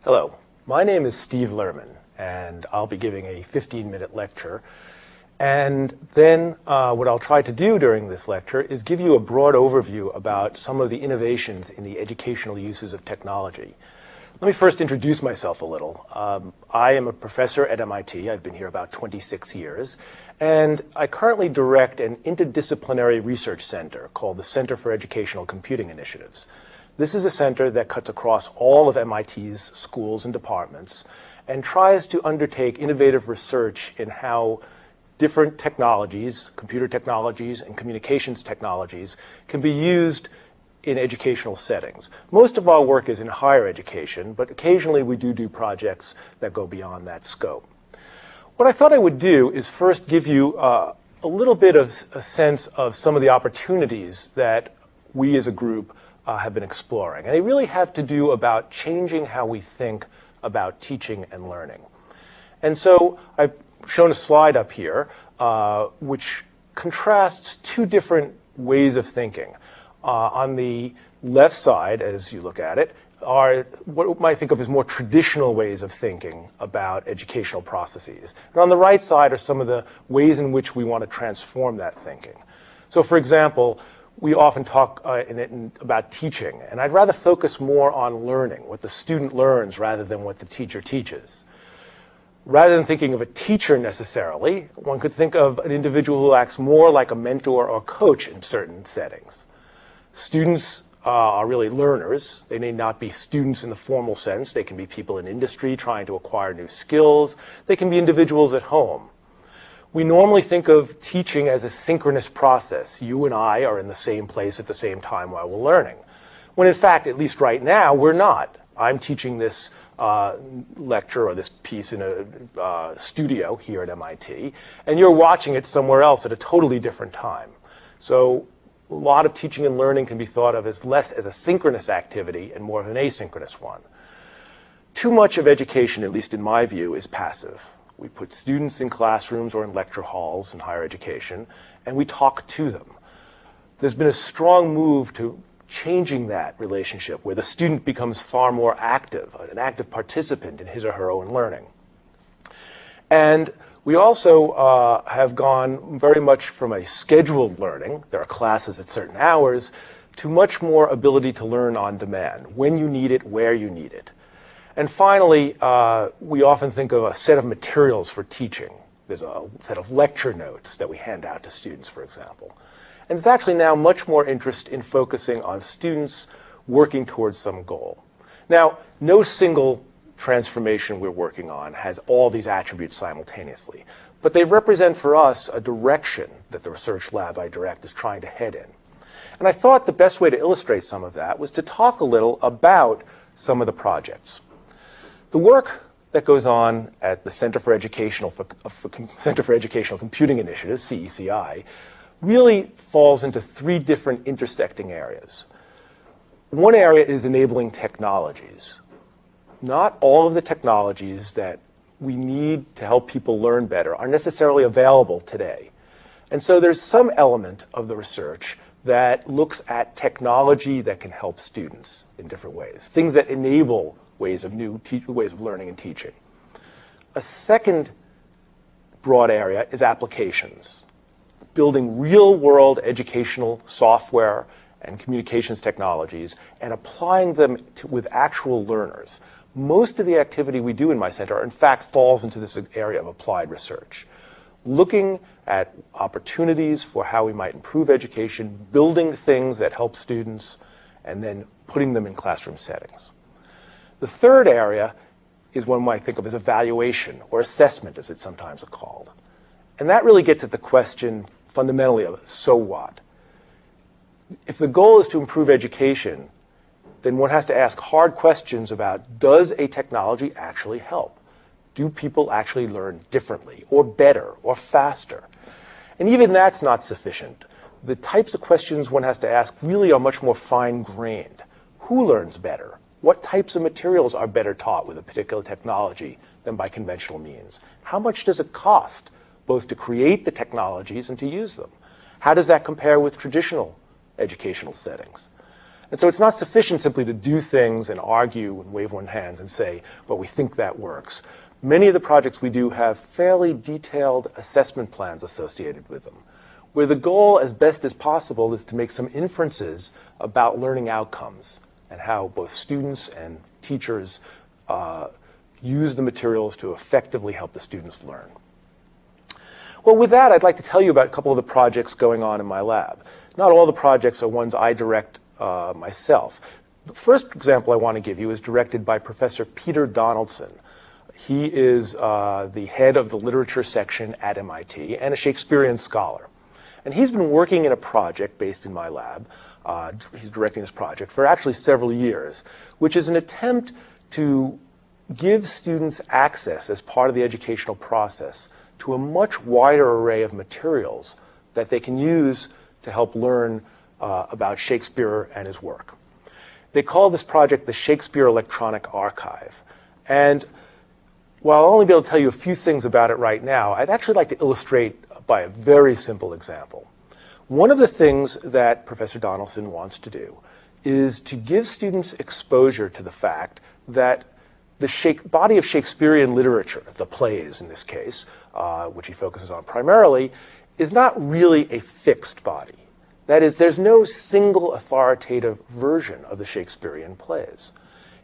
Hello, my name is Steve Lerman, and I'll be giving a 15-minute lecture. And then what I'll try to do during this lecture is give you a broad overview about some of the innovations in the educational uses of technology. Let me first introduce myself a little. I am a professor at MIT. I've been here about 26 years. And I currently direct an interdisciplinary research center called the Center for Educational Computing Initiatives. This is a center that cuts across all of MIT's schools and departments and tries to undertake innovative research in how different technologies, computer technologies and communications technologies, can be used in educational settings. Most of our work is in higher education, but occasionally we do projects that go beyond that scope. What I thought I would do is first give you a little bit of a sense of some of the opportunities that we as a group have been exploring. And they really have to do about changing how we think about teaching and learning. And so I've shown a slide up here which contrasts two different ways of thinking. On the left side, as you look at it, are what we might think of as more traditional ways of thinking about educational processes. And on the right side are some of the ways in which we want to transform that thinking. So for example, we often talk about teaching, and I'd rather focus more on learning, what the student learns rather than what the teacher teaches. Rather than thinking of a teacher necessarily, one could think of an individual who acts more like a mentor or coach in certain settings. Students are really learners. They may not be students in the formal sense. They can be people in industry trying to acquire new skills. They can be individuals at home. We normally think of teaching as a synchronous process. You and I are in the same place at the same time while we're learning. When in fact, at least right now, we're not. I'm teaching this lecture or this piece in a studio here at MIT, and you're watching it somewhere else at a totally different time. So a lot of teaching and learning can be thought of as less as a synchronous activity and more of an asynchronous one. Too much of education, at least in my view, is passive. We put students in classrooms or in lecture halls in higher education, and we talk to them. There's been a strong move to changing that relationship where the student becomes far more active, an active participant in his or her own learning. And we also have gone very much from a scheduled learning, there are classes at certain hours, to much more ability to learn on demand, when you need it, where you need it. And finally, we often think of a set of materials for teaching. There's a set of lecture notes that we hand out to students, for example. And there's actually now much more interest in focusing on students working towards some goal. Now, no single transformation we're working on has all these attributes simultaneously, but they represent for us a direction that the research lab I direct is trying to head in. And I thought the best way to illustrate some of that was to talk a little about some of the projects. The work that goes on at the Center for Educational Computing Initiatives, CECI, really falls into three different intersecting areas. One area is enabling technologies. Not all of the technologies that we need to help people learn better are necessarily available today. And so there's some element of the research that looks at technology that can help students in different ways, things that enable ways of learning and teaching. A second broad area is applications, building real-world educational software and communications technologies and applying them with actual learners. Most of the activity we do in my center, in fact, falls into this area of applied research, looking at opportunities for how we might improve education, building things that help students, and then putting them in classroom settings. The third area is one might think of as evaluation or assessment, as it's sometimes called. And that really gets at the question fundamentally of so what? If the goal is to improve education, then one has to ask hard questions about, does a technology actually help? Do people actually learn differently or better or faster? And even that's not sufficient. The types of questions one has to ask really are much more fine-grained. Who learns better? What types of materials are better taught with a particular technology than by conventional means? How much does it cost, both to create the technologies and to use them? How does that compare with traditional educational settings? And so it's not sufficient simply to do things and argue and wave one's hands and say, well, we think that works. Many of the projects we do have fairly detailed assessment plans associated with them, where the goal, as best as possible, is to make some inferences about learning outcomes and how both students and teachers use the materials to effectively help the students learn. Well, with that, I'd like to tell you about a couple of the projects going on in my lab. Not all the projects are ones I direct myself. The first example I want to give you is directed by Professor Peter Donaldson. He is the head of the literature section at MIT and a Shakespearean scholar. And he's been working in a project based in my lab. He's directing this project for actually several years, which is an attempt to give students access as part of the educational process to a much wider array of materials that they can use to help learn about Shakespeare and his work. They call this project the Shakespeare Electronic Archive. And while I'll only be able to tell you a few things about it right now, I'd actually like to illustrate by a very simple example. One of the things that Professor Donaldson wants to do is to give students exposure to the fact that the body of Shakespearean literature, the plays in this case, which he focuses on primarily, is not really a fixed body. That is, there's no single authoritative version of the Shakespearean plays.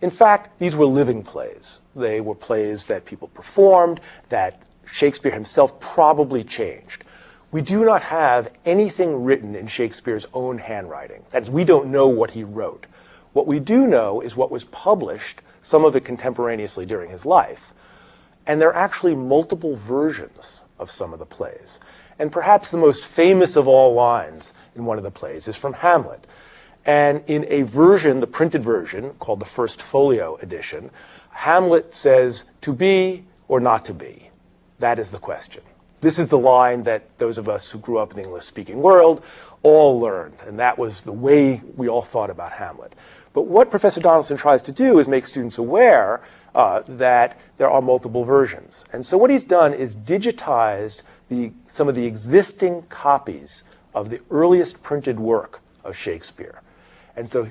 In fact, these were living plays. They were plays that people performed, that Shakespeare himself probably changed. We do not have anything written in Shakespeare's own handwriting. That is, we don't know what he wrote. What we do know is what was published, some of it contemporaneously during his life. And there are actually multiple versions of some of the plays. And perhaps the most famous of all lines in one of the plays is from Hamlet. And in a version, the printed version, called the First Folio edition, Hamlet says, "To be or not to be? That is the question." This is the line that those of us who grew up in the English-speaking world all learned, and that was the way we all thought about Hamlet. But what Professor Donaldson tries to do is make students aware that there are multiple versions. And so what he's done is digitized some of the existing copies of the earliest printed work of Shakespeare. And so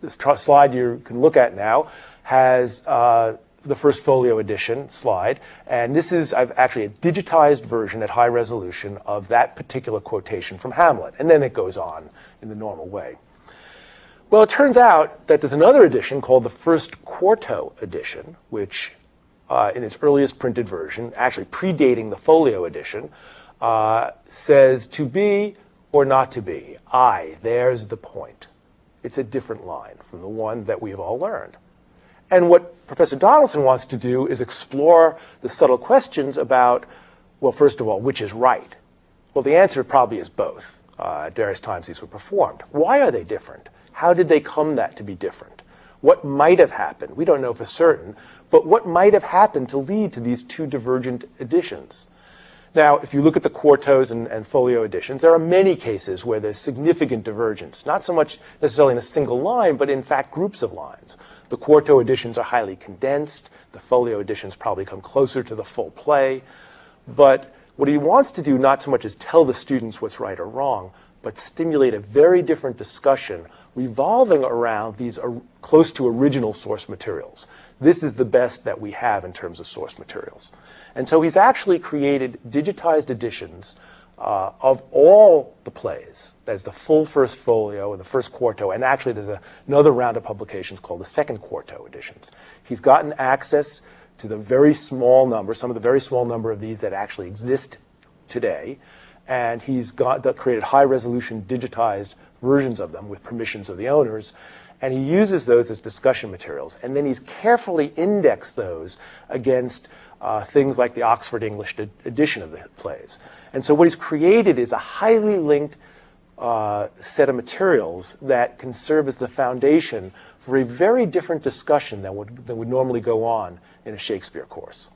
this slide you can look at now has the First Folio edition slide. And this is actually a digitized version at high resolution of that particular quotation from Hamlet. And then it goes on in the normal way. Well, it turns out that there's another edition called the First Quarto edition, which in its earliest printed version, actually predating the Folio edition, says, "To be or not to be? Aye, there's the point." It's a different line from the one that we've all learned. And what Professor Donaldson wants to do is explore the subtle questions about, well, first of all, which is right? Well, the answer probably is both. At various times these were performed. Why are they different? How did they come to be different? What might have happened? We don't know for certain, but what might have happened to lead to these two divergent editions? Now, if you look at the quartos and folio editions, there are many cases where there's significant divergence, not so much necessarily in a single line, but in fact groups of lines. The quarto editions are highly condensed. The folio editions probably come closer to the full play. But what he wants to do not so much is tell the students what's right or wrong, but stimulate a very different discussion revolving around these close to original source materials. This is the best that we have in terms of source materials. And so he's actually created digitized editions of all the plays. That is the full First Folio and the First Quarto, and actually there's another round of publications called the Second Quarto editions. He's gotten access to the very small number, some of the very small number of these that actually exist today, and he's created high-resolution digitized versions of them with permissions of the owners, and he uses those as discussion materials. And then he's carefully indexed those against things like the Oxford English edition of the plays. And so what he's created is a highly linked set of materials that can serve as the foundation for a very different discussion than would normally go on in a Shakespeare course.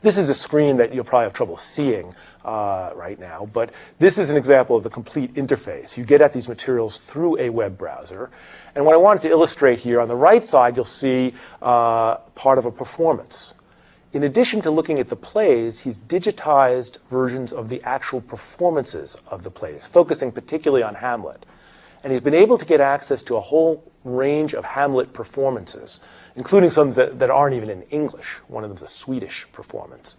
This is a screen that you'll probably have trouble seeing right now, but this is an example of the complete interface. You get at these materials through a web browser. And what I wanted to illustrate here, on the right side, you'll see part of a performance. In addition to looking at the plays, he's digitized versions of the actual performances of the plays, focusing particularly on Hamlet. And he's been able to get access to a whole range of Hamlet performances, including some that aren't even in English. One of them is a Swedish performance.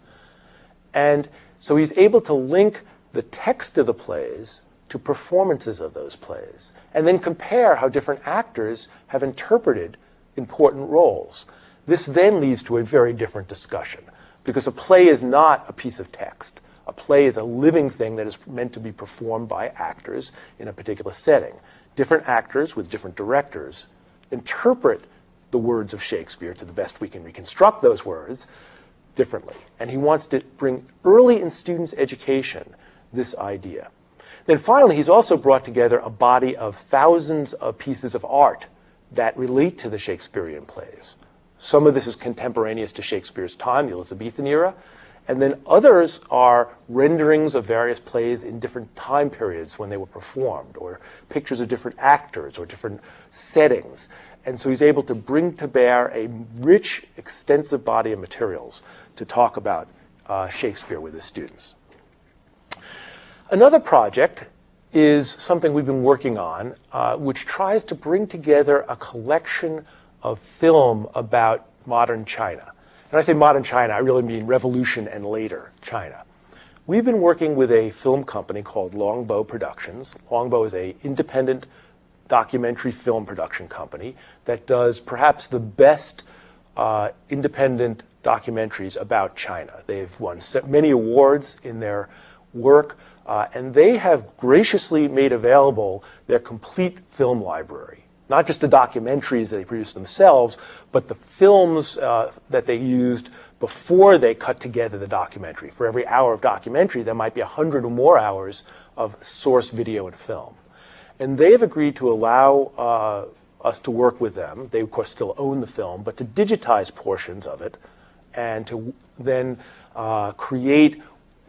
And so he's able to link the text of the plays to performances of those plays, and then compare how different actors have interpreted important roles. This then leads to a very different discussion, because a play is not a piece of text. A play is a living thing that is meant to be performed by actors in a particular setting. Different actors with different directors interpret the words of Shakespeare, to the best we can reconstruct those words, differently. And he wants to bring early in students' education this idea. Then finally, he's also brought together a body of thousands of pieces of art that relate to the Shakespearean plays. Some of this is contemporaneous to Shakespeare's time, the Elizabethan era, and then others are renderings of various plays in different time periods when they were performed, or pictures of different actors or different settings. And so he's able to bring to bear a rich, extensive body of materials to talk about Shakespeare with his students. Another project is something we've been working on, which tries to bring together a collection of film about modern China. When I say modern China, I really mean Revolution and later China. We've been working with a film company called Longbow Productions. Longbow is an independent documentary film production company that does perhaps the best independent documentaries about China. They've won many awards in their work, and they have graciously made available their complete film library. Not just the documentaries that they produced themselves, but the films that they used before they cut together the documentary. For every hour of documentary, there might be 100 or more hours of source video and film. And they have agreed to allow us to work with them. They, of course, still own the film, but to digitize portions of it and to then create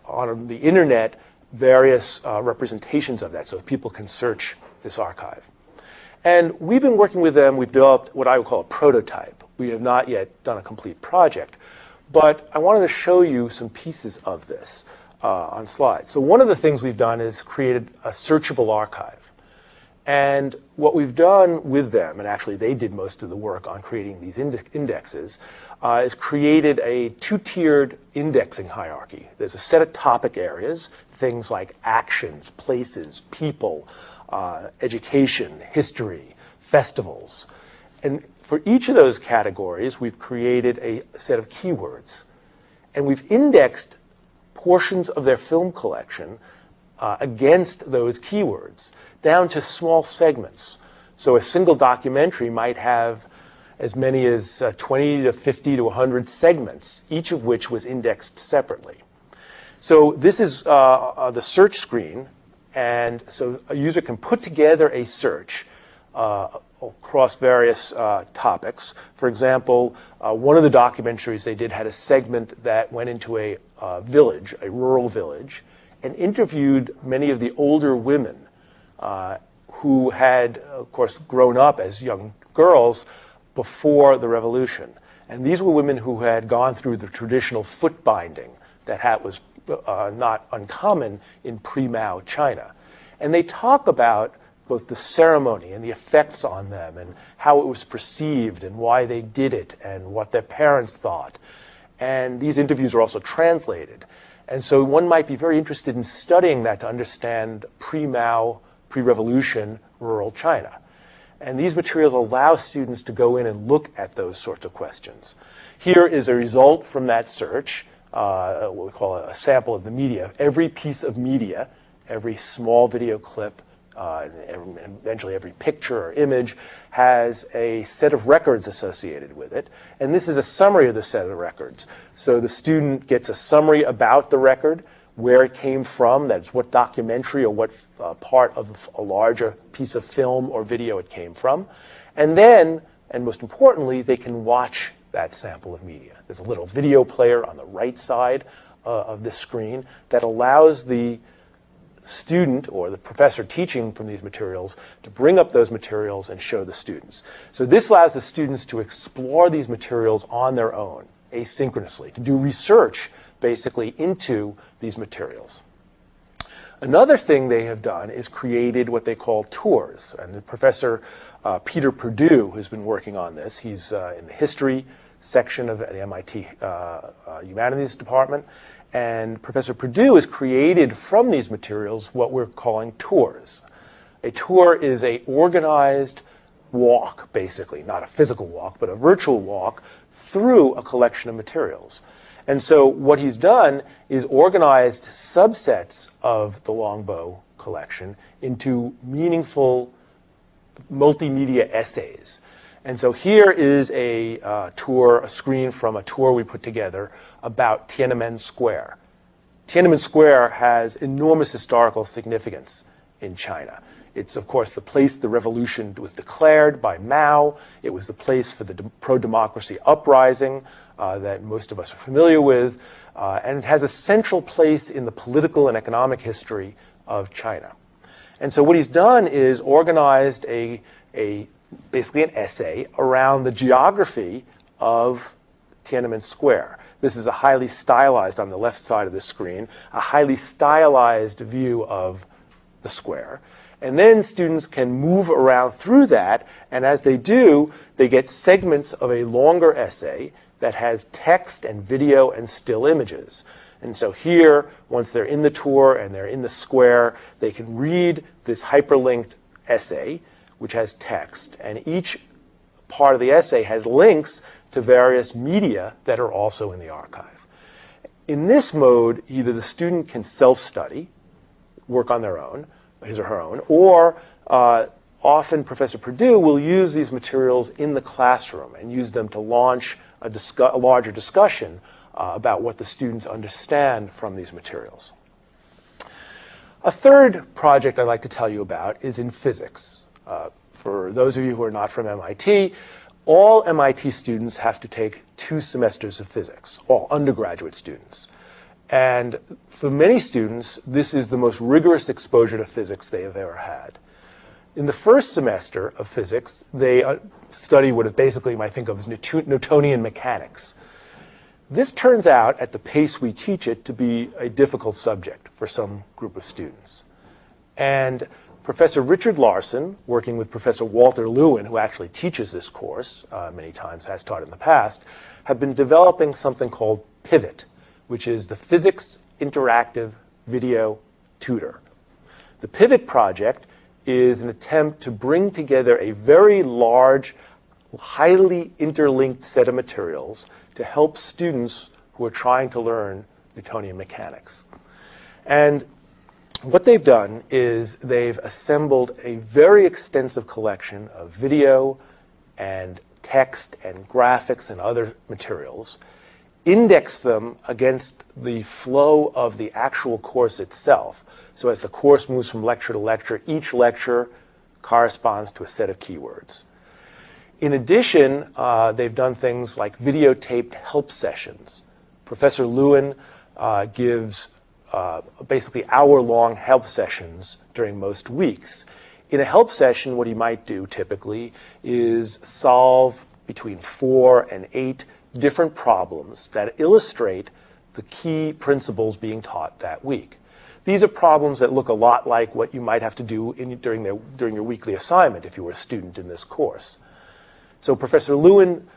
on the internet various representations of that so that people can search this archive. And we've been working with them. We've developed what I would call a prototype. We have not yet done a complete project. But I wanted to show you some pieces of this on slides. So one of the things we've done is created a searchable archive. And what we've done with them, and actually they did most of the work on creating these indexes, is created a two-tiered indexing hierarchy. There's a set of topic areas, things like actions, places, people, education, history, festivals. And for each of those categories, we've created a set of keywords. And we've indexed portions of their film collection against those keywords, down to small segments. So a single documentary might have as many as 20 to 50 to 100 segments, each of which was indexed separately. So this is the search screen. And so a user can put together a search across various topics. For example, one of the documentaries they did had a segment that went into a village, a rural village, and interviewed many of the older women who had, of course, grown up as young girls before the revolution. And these were women who had gone through the traditional foot binding that was not uncommon in pre-Mao China. And they talk about both the ceremony and the effects on them and how it was perceived and why they did it and what their parents thought. And these interviews are also translated. And so one might be very interested in studying that to understand pre-Mao, pre-revolution rural China. And these materials allow students to go in and look at those sorts of questions. Here is a result from that search. What we call a sample of the media. Every piece of media, every small video clip, and eventually every picture or image has a set of records associated with it. And this is a summary of the set of records. So the student gets a summary about the record, where it came from, that's what documentary or what part of a larger piece of film or video it came from. And then, and most importantly, they can watch that sample of media. There's a little video player on the right side of this screen that allows the student or the professor teaching from these materials to bring up those materials and show the students. So this allows the students to explore these materials on their own, asynchronously, to do research basically into these materials. Another thing they have done is created what they call tours. And Professor Peter Perdue has been working on this. He's in the history section of the MIT Humanities Department. And Professor Perdue has created from these materials what we're calling tours. A tour is an organized walk, basically, not a physical walk, but a virtual walk through a collection of materials. And so what he's done is organized subsets of the Longbow collection into meaningful multimedia essays. And so here is a screen from a tour we put together about Tiananmen Square. Tiananmen Square has enormous historical significance in China. It's, of course, the place the revolution was declared by Mao. It was the place for the pro-democracy uprising that most of us are familiar with. And it has a central place in the political and economic history of China. And so what he's done is organized basically an essay around the geography of Tiananmen Square. This is a highly stylized, on the left side of the screen, a highly stylized view of the square. And then students can move around through that, and as they do, they get segments of a longer essay that has text and video and still images. And so here, once they're in the tour and they're in the square, they can read this hyperlinked essay, which has text, and each part of the essay has links to various media that are also in the archive. In this mode, either the student can self-study, work on their own, his or her own, or often Professor Perdue will use these materials in the classroom and use them to launch a larger discussion about what the students understand from these materials. A third project I'd like to tell you about is in physics. For those of you who are not from MIT, all MIT students have to take 2 semesters of physics, all undergraduate students. And for many students, this is the most rigorous exposure to physics they have ever had. In the first semester of physics, they study what basically you might think of as Newtonian mechanics. This turns out, at the pace we teach it, to be a difficult subject for some group of students. And Professor Richard Larson, working with Professor Walter Lewin, who actually teaches this course many times, has taught in the past, have been developing something called PIVOT, which is the Physics Interactive Video Tutor. The PIVOT project is an attempt to bring together a very large, highly interlinked set of materials to help students who are trying to learn Newtonian mechanics. And what they've done is they've assembled a very extensive collection of video and text and graphics and other materials, index them against the flow of the actual course itself. So as the course moves from lecture to lecture, each lecture corresponds to a set of keywords. In addition, they've done things like videotaped help sessions. Professor Lewin gives basically hour-long help sessions during most weeks. In a help session, what he might do typically is solve between 4 and 8 different problems that illustrate the key principles being taught that week. These are problems that look a lot like what you might have to do during your weekly assignment if you were a student in this course. So Professor Lewin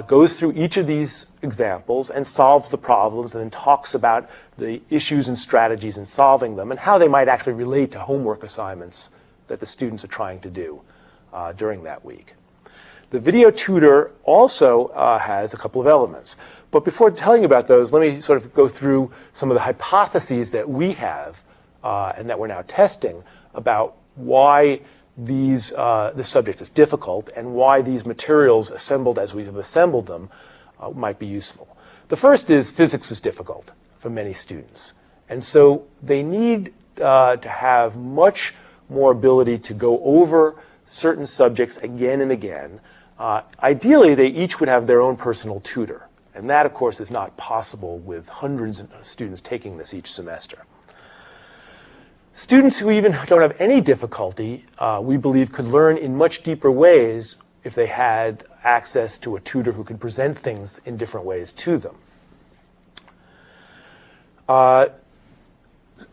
goes through each of these examples and solves the problems and then talks about the issues and strategies in solving them and how they might actually relate to homework assignments that the students are trying to do during that week. The video tutor also has a couple of elements. But before telling you about those, let me sort of go through some of the hypotheses that we have and that we're now testing about why this subject is difficult and why these materials assembled as we have assembled them might be useful. The first is physics is difficult for many students. And so they need to have much more ability to go over certain subjects again and again. Ideally, they each would have their own personal tutor. And that, of course, is not possible with hundreds of students taking this each semester. Students who even don't have any difficulty, we believe, could learn in much deeper ways if they had access to a tutor who could present things in different ways to them.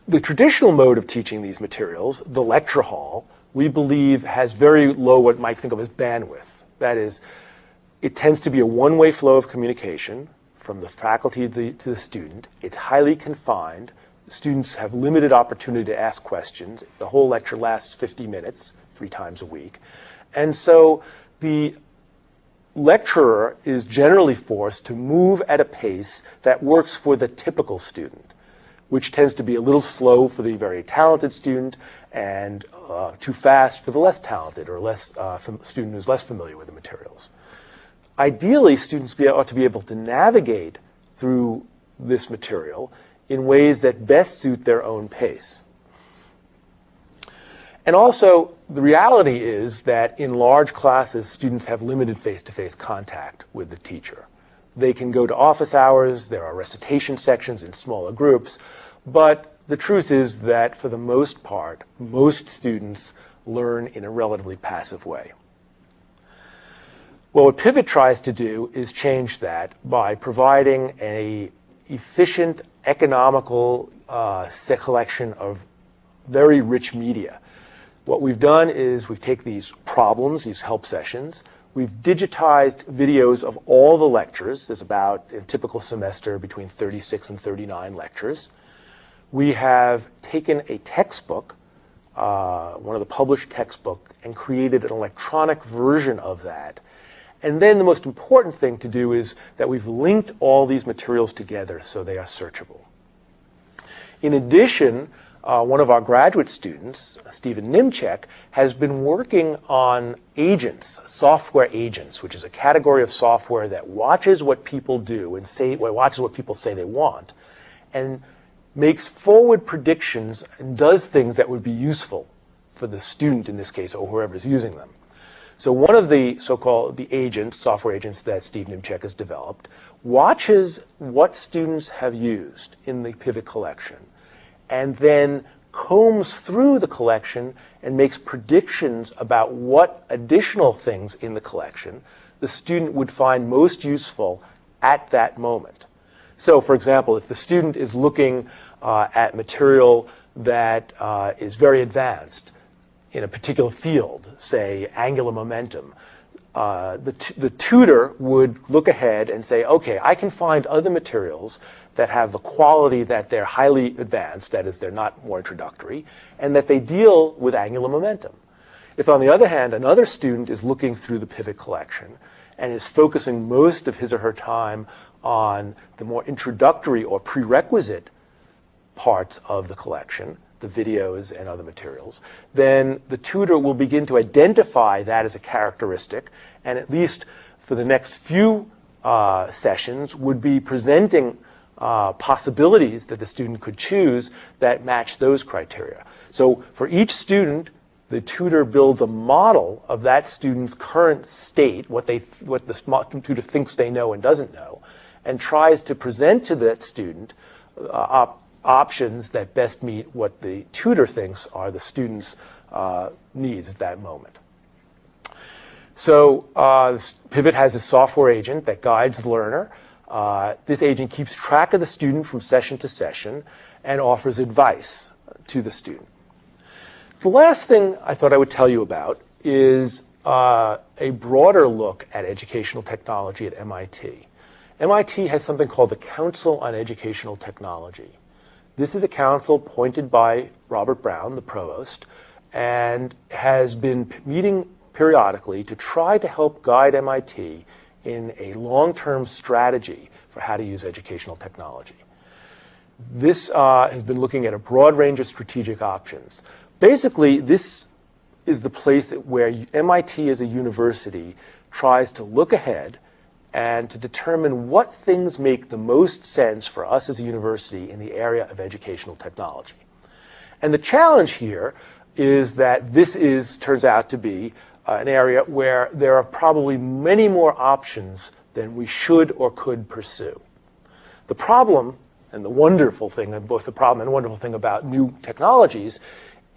The traditional mode of teaching these materials, the lecture hall, we believe has very low what you might think of as bandwidth. That is, it tends to be a one-way flow of communication from the faculty to the student. It's highly confined. Students have limited opportunity to ask questions. The whole lecture lasts 50 minutes, 3 times a week. And so the lecturer is generally forced to move at a pace that works for the typical student, which tends to be a little slow for the very talented student and too fast for the less talented or student who's less familiar with the materials. Ideally, students ought to be able to navigate through this material in ways that best suit their own pace. And also, the reality is that in large classes, students have limited face-to-face contact with the teacher. They can go to office hours, there are recitation sections in smaller groups, but the truth is that for the most part, most students learn in a relatively passive way. Well, what Pivot tries to do is change that by providing an efficient, economical collection of very rich media. What we've done is we've taken these problems, these help sessions, we've digitized videos of all the lectures. There's about, in a typical semester, between 36 and 39 lectures. We have taken a textbook, one of the published textbooks, and created an electronic version of that. And then the most important thing to do is that we've linked all these materials together so they are searchable. In addition, one of our graduate students, Stephen Nimchek, has been working on agents, software agents, which is a category of software that watches what people do and watches what people say they want, and makes forward predictions and does things that would be useful for the student in this case, or whoever's using them. So one of the so-called agents, software agents that Steve Nimchek has developed, watches what students have used in the Pivot collection, and then combs through the collection and makes predictions about what additional things in the collection the student would find most useful at that moment. So, for example, if the student is looking at material that is very advanced in a particular field, say angular momentum, the tutor would look ahead and say, okay, I can find other materials that have the quality that they're highly advanced, that is, they're not more introductory, and that they deal with angular momentum. If, on the other hand, another student is looking through the Pivot collection and is focusing most of his or her time on the more introductory or prerequisite parts of the collection, the videos and other materials, then the tutor will begin to identify that as a characteristic, and at least for the next few sessions would be presenting possibilities that the student could choose that match those criteria. So for each student, the tutor builds a model of that student's current state, what the tutor thinks they know and doesn't know, and tries to present to that student options that best meet what the tutor thinks are the student's needs at that moment. So Pivot has a software agent that guides the learner. This agent keeps track of the student from session to session and offers advice to the student. The last thing I thought I would tell you about is a broader look at educational technology at MIT. MIT has something called the Council on Educational Technology. This is a council appointed by Robert Brown, the provost, and has been meeting periodically to try to help guide MIT in a long-term strategy for how to use educational technology. This has been looking at a broad range of strategic options. Basically, this is the place where MIT as a university tries to look ahead and to determine what things make the most sense for us as a university in the area of educational technology. And the challenge here is that this turns out to be an area where there are probably many more options than we should or could pursue. The problem and the wonderful thing, and both the problem and the wonderful thing about new technologies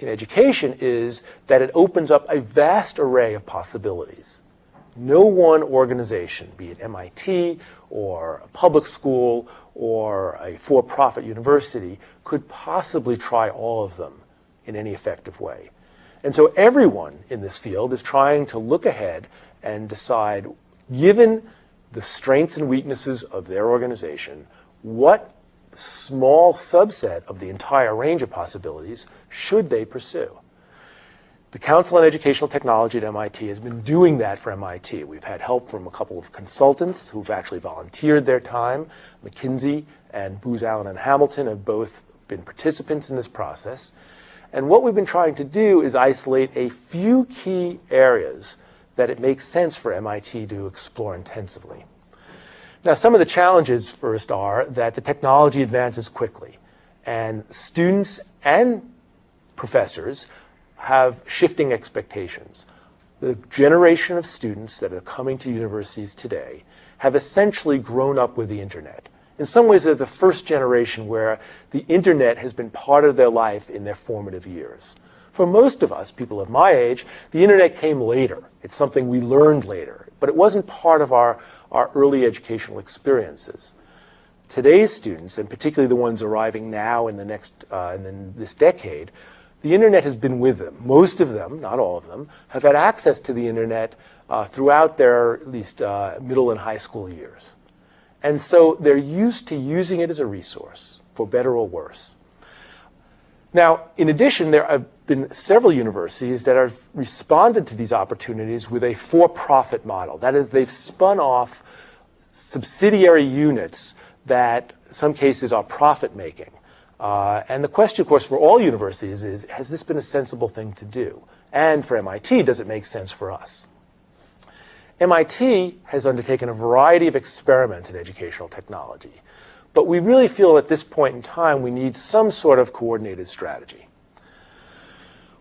in education is that it opens up a vast array of possibilities. No one organization, be it MIT or a public school or a for-profit university, could possibly try all of them in any effective way. And so everyone in this field is trying to look ahead and decide, given the strengths and weaknesses of their organization, what small subset of the entire range of possibilities should they pursue. The Council on Educational Technology at MIT has been doing that for MIT. We've had help from a couple of consultants who've actually volunteered their time. McKinsey and Booz Allen and Hamilton have both been participants in this process. And what we've been trying to do is isolate a few key areas that it makes sense for MIT to explore intensively. Now, some of the challenges first are that the technology advances quickly, and students and professors have shifting expectations. The generation of students that are coming to universities today have essentially grown up with the internet. In some ways, they're the first generation where the internet has been part of their life in their formative years. For most of us, people of my age, the internet came later. It's something we learned later, but it wasn't part of our early educational experiences. Today's students, and particularly the ones arriving now in this decade, the internet has been with them. Most of them, not all of them, have had access to the internet throughout their at least middle and high school years. And so they're used to using it as a resource, for better or worse. Now, in addition, there have been several universities that have responded to these opportunities with a for-profit model. That is, they've spun off subsidiary units that, in some cases, are profit-making. And the question, of course, for all universities is, has this been a sensible thing to do? And for MIT, does it make sense for us? MIT has undertaken a variety of experiments in educational technology. But we really feel at this point in time we need some sort of coordinated strategy.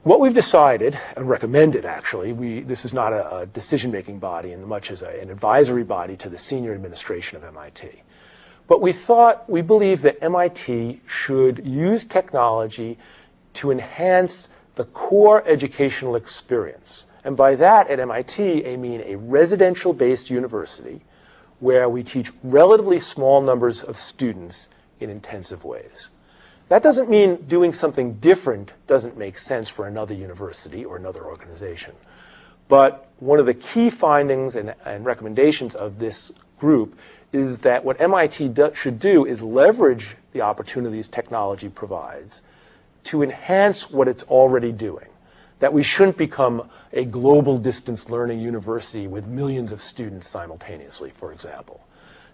What we've decided, and recommended actually, this is not a decision-making body in much as an advisory body to the senior administration of MIT. But we believe that MIT should use technology to enhance the core educational experience. And by that, at MIT, I mean a residential-based university where we teach relatively small numbers of students in intensive ways. That doesn't mean doing something different doesn't make sense for another university or another organization. But one of the key findings and recommendations of this group is that what MIT should do is leverage the opportunities technology provides to enhance what it's already doing. That we shouldn't become a global distance learning university with millions of students simultaneously, for example.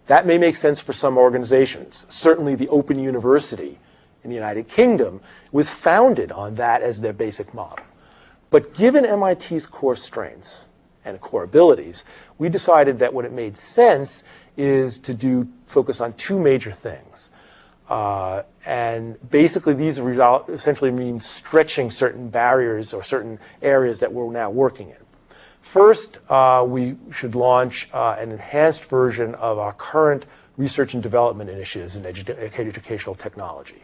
That may make sense for some organizations. Certainly the Open University in the United Kingdom was founded on that as their basic model. But given MIT's core strengths and core abilities, we decided that what it made sense is to focus on two major things. And basically these essentially mean stretching certain barriers or certain areas that we're now working in. First, we should launch an enhanced version of our current research and development initiatives in educational technology.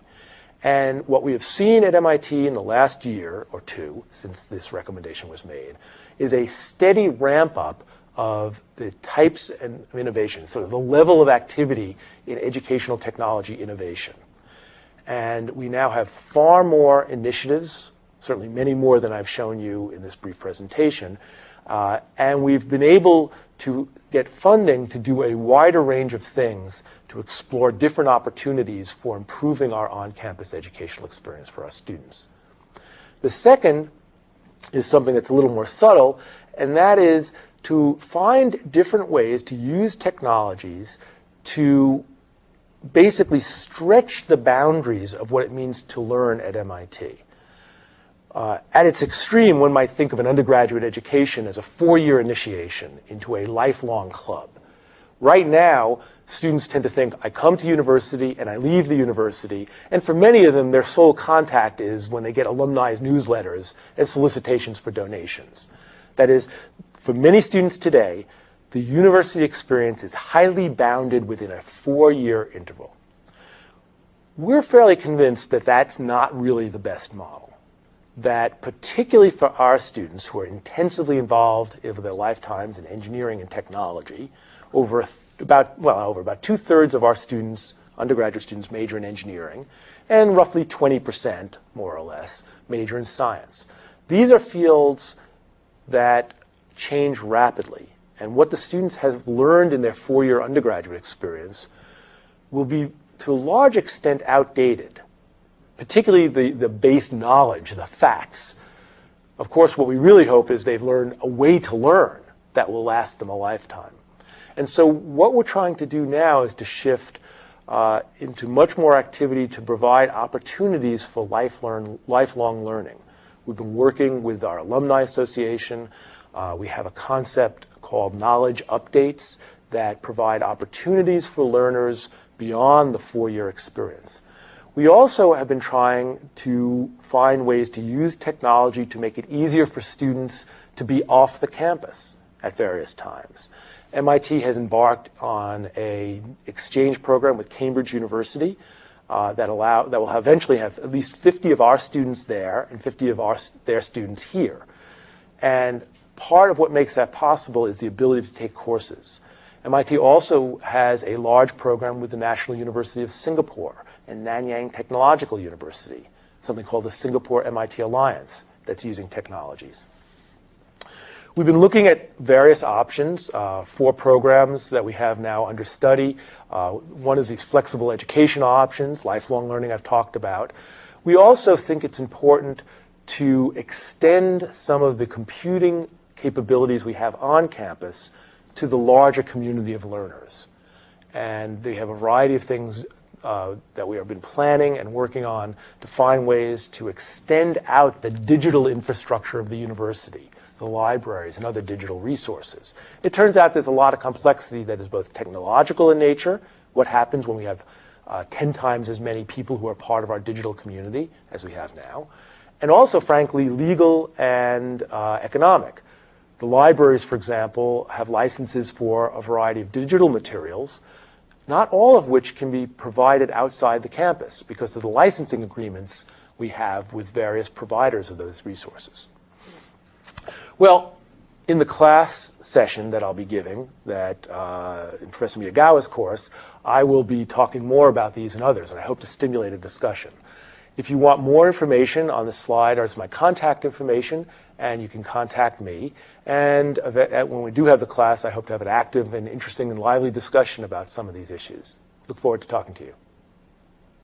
And what we have seen at MIT in the last year or two, since this recommendation was made, is a steady ramp up of the types of innovation, sort of the level of activity in educational technology innovation. And we now have far more initiatives, certainly many more than I've shown you in this brief presentation, and we've been able to get funding to do a wider range of things to explore different opportunities for improving our on-campus educational experience for our students. The second is something that's a little more subtle, and that is to find different ways to use technologies to basically stretch the boundaries of what it means to learn at MIT. At its extreme, one might think of an undergraduate education as a 4-year initiation into a lifelong club. Right now, students tend to think, I come to university and I leave the university, and for many of them, their sole contact is when they get alumni newsletters and solicitations for donations. That is, for many students today, the university experience is highly bounded within a 4-year interval. We're fairly convinced that that's not really the best model. that particularly for our students who are intensively involved over their lifetimes in engineering and technology, over about 2/3 of our students, undergraduate students, major in engineering, and roughly 20%, more or less, major in science. These are fields that change rapidly, and what the students have learned in their 4-year undergraduate experience will be, to a large extent, outdated, particularly the base knowledge, the facts. Of course, what we really hope is they've learned a way to learn that will last them a lifetime. And so what we're trying to do now is to shift into much more activity to provide opportunities for lifelong learning. We've been working with our Alumni Association. We have a concept called Knowledge Updates that provide opportunities for learners beyond the 4-year experience. We also have been trying to find ways to use technology to make it easier for students to be off the campus at various times. MIT has embarked on an exchange program with Cambridge University that will eventually have at least 50 of our students there and 50 of their students here. And part of what makes that possible is the ability to take courses. MIT also has a large program with the National University of Singapore and Nanyang Technological University, something called the Singapore-MIT Alliance that's using technologies. We've been looking at various options, 4 programs that we have now under study. One is these flexible education options, lifelong learning I've talked about. We also think it's important to extend some of the computing capabilities we have on campus to the larger community of learners. And they have a variety of things that we have been planning and working on to find ways to extend out the digital infrastructure of the university, the libraries, and other digital resources. It turns out there's a lot of complexity that is both technological in nature, what happens when we have 10 times as many people who are part of our digital community as we have now, and also, frankly, legal and economic. The libraries, for example, have licenses for a variety of digital materials, not all of which can be provided outside the campus because of the licensing agreements we have with various providers of those resources. Well, in the class session that I'll be giving, in Professor Miyagawa's course, I will be talking more about these and others, and I hope to stimulate a discussion. If you want more information, on this slide is my contact information, and you can contact me. And when we do have the class, I hope to have an active and interesting and lively discussion about some of these issues. Look forward to talking to you.